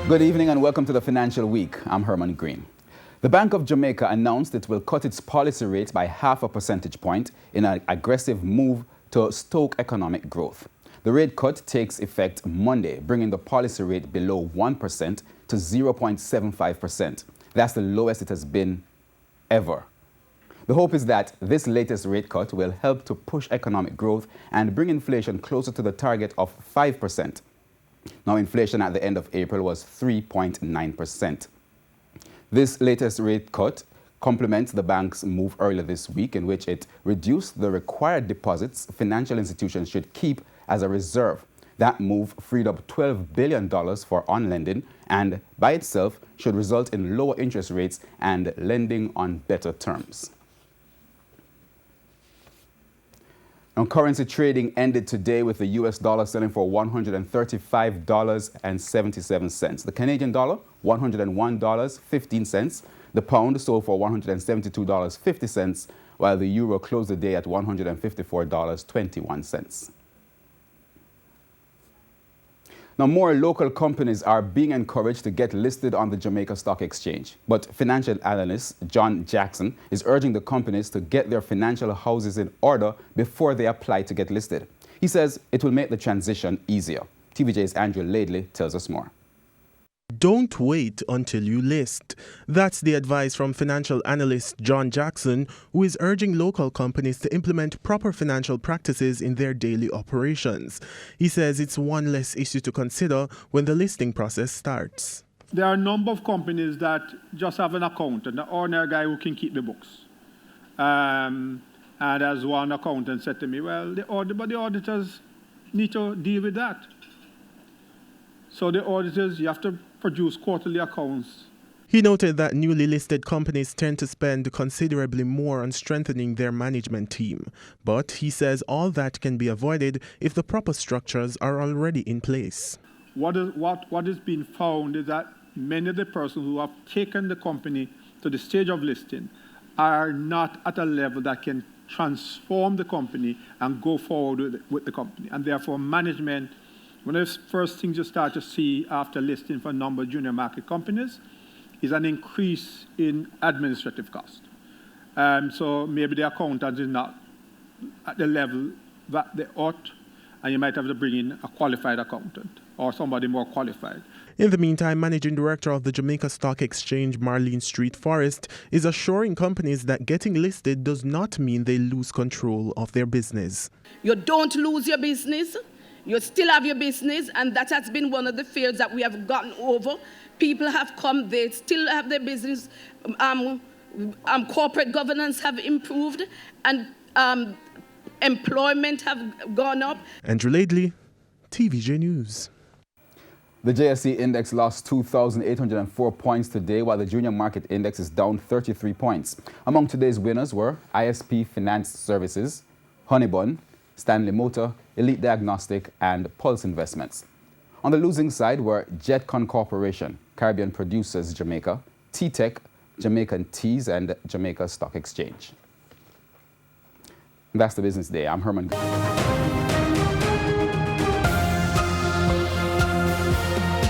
Good evening and welcome to the Financial Week. I'm Herman Green. The Bank of Jamaica announced it will cut its policy rate by 0.5 percentage point in an aggressive move to stoke economic growth. The rate cut takes effect Monday, bringing the policy rate below 1% to 0.75%. That's the lowest it has been ever. The hope is that this latest rate cut will help to push economic growth and bring inflation closer to the target of 5%. Now, inflation at the end of April was 3.9%. This latest rate cut complements the bank's move earlier this week in which it reduced the required deposits financial institutions should keep as a reserve. That move freed up $12 billion for on-lending and by itself should result in lower interest rates and lending on better terms. Now, currency trading ended today with the US dollar selling for $135.77. The Canadian dollar, $101.15. The pound sold for $172.50, while the euro closed the day at $154.21. Now, more local companies are being encouraged to get listed on the Jamaica Stock Exchange. But financial analyst John Jackson is urging the companies to get their financial houses in order before they apply to get listed. He says it will make the transition easier. TVJ's Andrew Laidley tells us more. Don't wait until you list. That's the advice from financial analyst John Jackson, who is urging local companies to implement proper financial practices in their daily operations. He says it's one less issue to consider when the listing process starts. There are a number of companies that just have an accountant, an ordinary guy who can keep the books. And as one accountant said to me, well, the auditors need to deal with that. So the auditors, you have to produce quarterly accounts. He noted that newly listed companies tend to spend considerably more on strengthening their management team. But he says all that can be avoided if the proper structures are already in place. What is being found is that many of the persons who have taken the company to the stage of listing are not at a level that can transform the company and go forward with the company. And therefore management, one of the first things you start to see after listing for a number of junior market companies is an increase in administrative cost. So maybe the accountant is not at the level that they ought, and you might have to bring in a qualified accountant or somebody more qualified. In the meantime, Managing Director of the Jamaica Stock Exchange, Marlene Street Forrest, is assuring companies that getting listed does not mean they lose control of their business. You don't lose your business. You still have your business, and that has been one of the fears that we have gotten over. People have come, they still have their business. Corporate governance have improved, and employment have gone up. Andrew Laidley, TVJ News. The JSE index lost 2,804 points today, while the junior market index is down 33 points. Among today's winners were ISP Finance Services, Honeybun, Stanley Motor, Elite Diagnostic, and Pulse Investments. On the losing side were Jetcon Corporation, Caribbean Producers Jamaica, T-Tech, Jamaican Teas, and Jamaica Stock Exchange. That's the business day. I'm Herman.